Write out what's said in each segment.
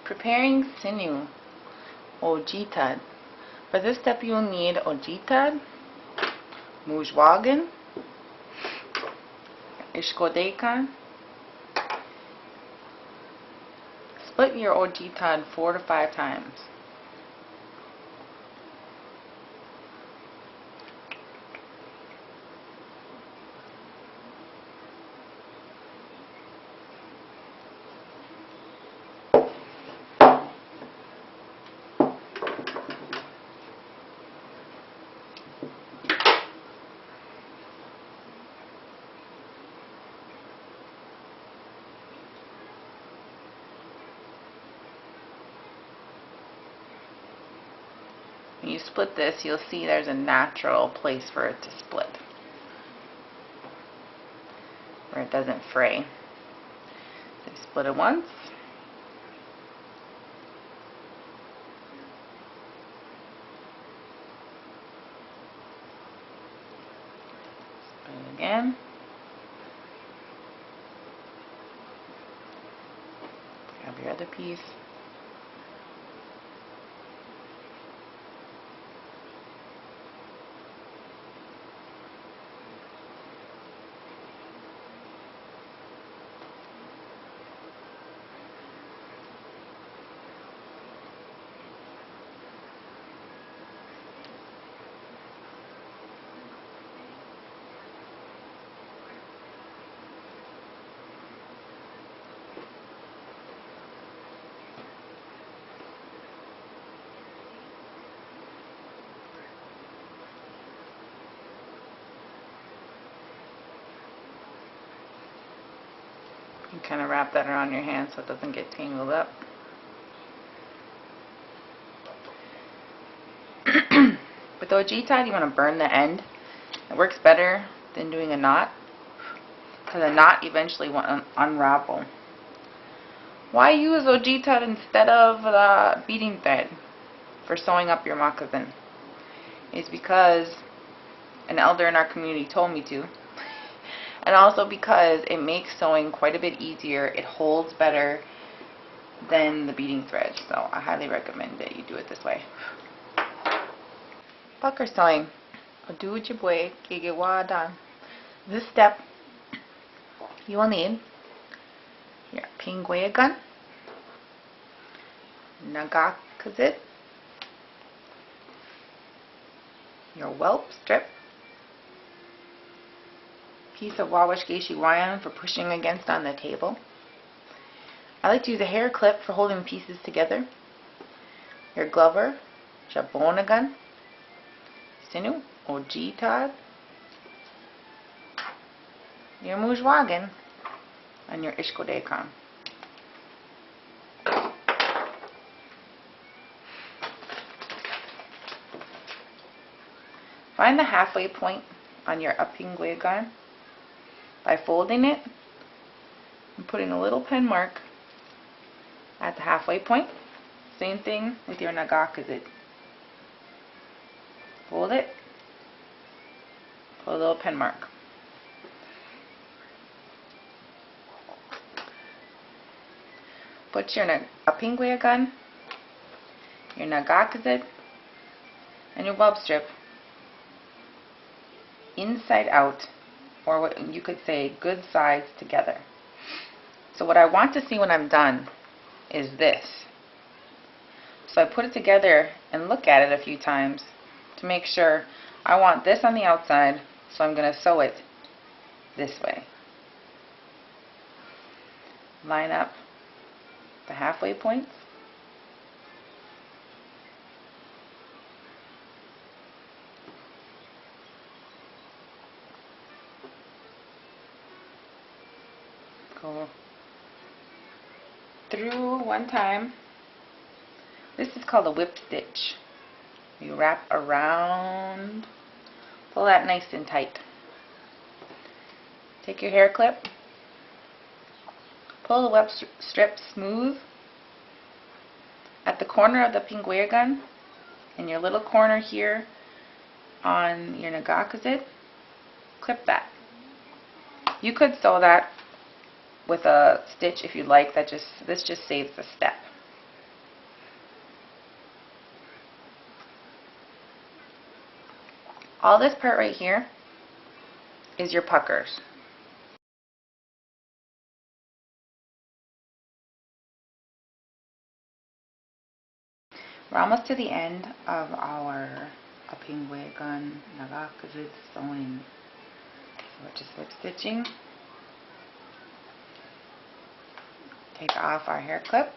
Preparing sinew, ojitad. For this step you'll need ojitad, mujwagan, ishkodekan. Split your ojitad 4 to 5 times. When you split this, you'll see there's a natural place for it to split, where it doesn't fray. So you split it once, split it again, grab your other piece. You kind of wrap that around your hand so it doesn't get tangled up. With ojitad, you want to burn the end. It works better than doing a knot, because a knot eventually won't unravel. Why use ojitad instead of the beading thread for sewing up your moccasin? It's because an elder in our community told me to. And also because it makes sewing quite a bit easier. It holds better than the beading thread. So I highly recommend that you do it this way. Pucker sewing. Ojibwe kigiwadan. This step you will need your pinguia gun, nagakazit, your whelp strip, piece of wawashgeshi wire for pushing against on the table. I like to use a hair clip for holding pieces together. Your glover, shabonagan, sinew, ojitad, your mujwagan, and your ishkodekan. Find the halfway point on your pinguia gun by folding it and putting a little pen mark at the halfway point. Same thing with your nagakazit. Fold it, put a little pen mark. Put your pinguia gun, your nagakazit, and your whelp strip inside out, or what you could say good sides together. So what I want to see when I'm done is this. So I put it together and look at it a few times to make sure I want this on the outside, so I'm going to sew it this way. Line up the halfway points. Go through one time. This is called a whip stitch. You wrap around, pull that nice and tight. Take your hair clip, pull the web strip smooth at the corner of the pinguia gun, in your little corner here on your nagakazit. Clip that. You could sew that with a stitch if you'd like. This just saves a step. All this part right here is your puckers. We're almost to the end of our Apingwegan Nagakazid sewing. So we're just whip stitching. Take off our hair clip.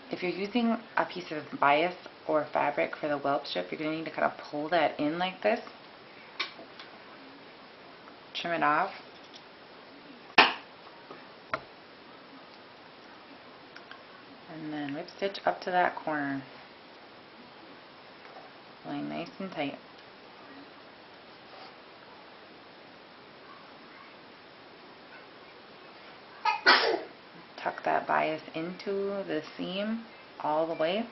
If you're using a piece of bias or fabric for the welt strip, you're going to need to kind of pull that in like this. Trim it off. And then whip stitch up to that corner. Pulling nice and tight. Tuck that bias into the seam all the way.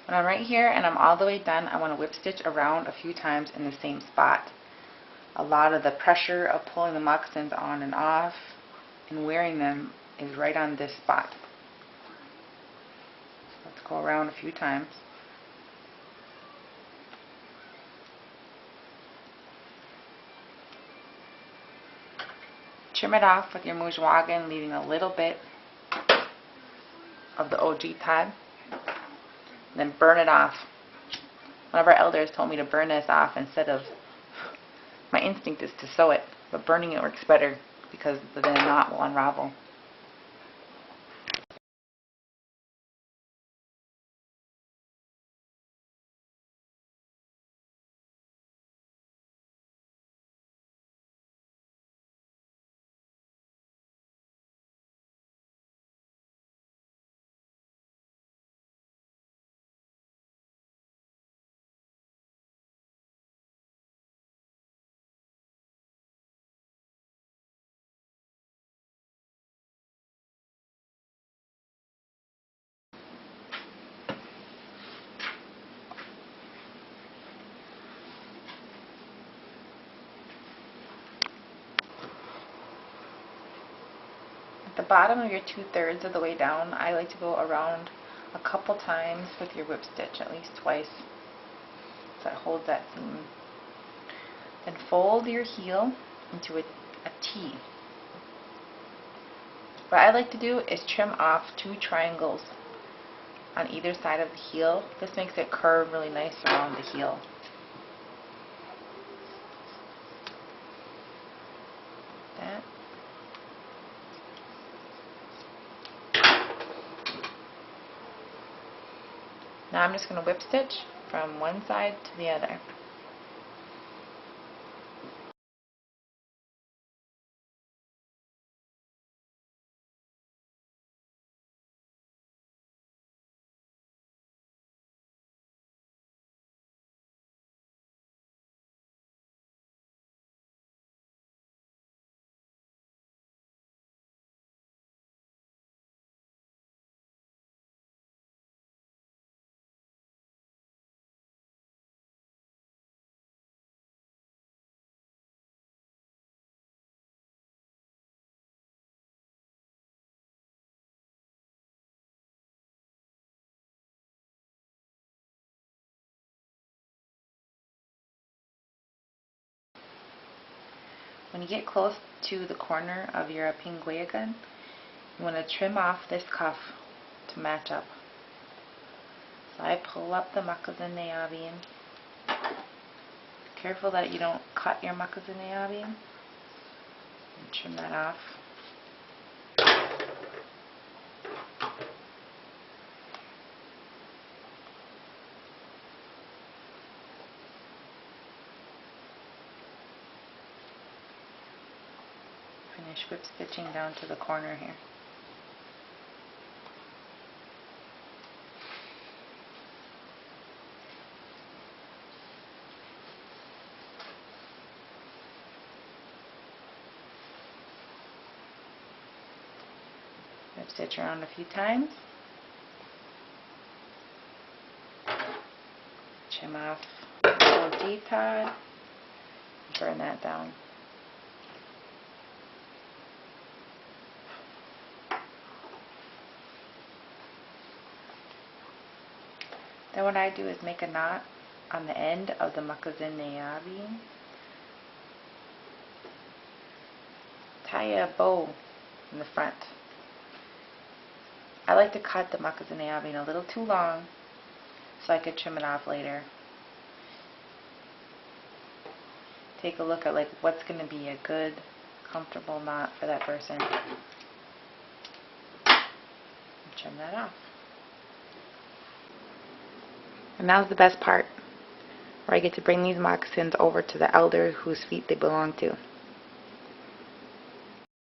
When I'm right here and I'm all the way done, I want to whip stitch around a few times in the same spot. A lot of the pressure of pulling the moccasins on and off and wearing them is right on this spot. So let's go around a few times. Trim it off with your Moccasin, leaving a little bit of the Ojibwe. Then burn it off. One of our elders told me to burn this off instead of, my instinct is to sew it, but burning it works better because the knot will unravel. At the bottom of your 2/3 of the way down, I like to go around a couple times with your whip stitch, at least twice, so it holds that seam. Then fold your heel into a T. What I like to do is trim off 2 triangles on either side of the heel. This makes it curve really nice around the heel. That. Now I'm just going to whip stitch from one side to the other. When you get close to the corner of your Apingwegan, you want to trim off this cuff to match up. So I pull up the Makizinikewin. Careful that you don't cut your Makizinikewin. And trim that off. Finish whip stitching down to the corner here. Whip stitch around a few times. some off OG Todd. Burn that down. Then what I do is make a knot on the end of the Makizinikewin. Tie a bow in the front. I like to cut the Makizinikewin a little too long so I could trim it off later. Take a look at like what's going to be a good, comfortable knot for that person. And trim that off. And now's the best part, where I get to bring these moccasins over to the elder whose feet they belong to.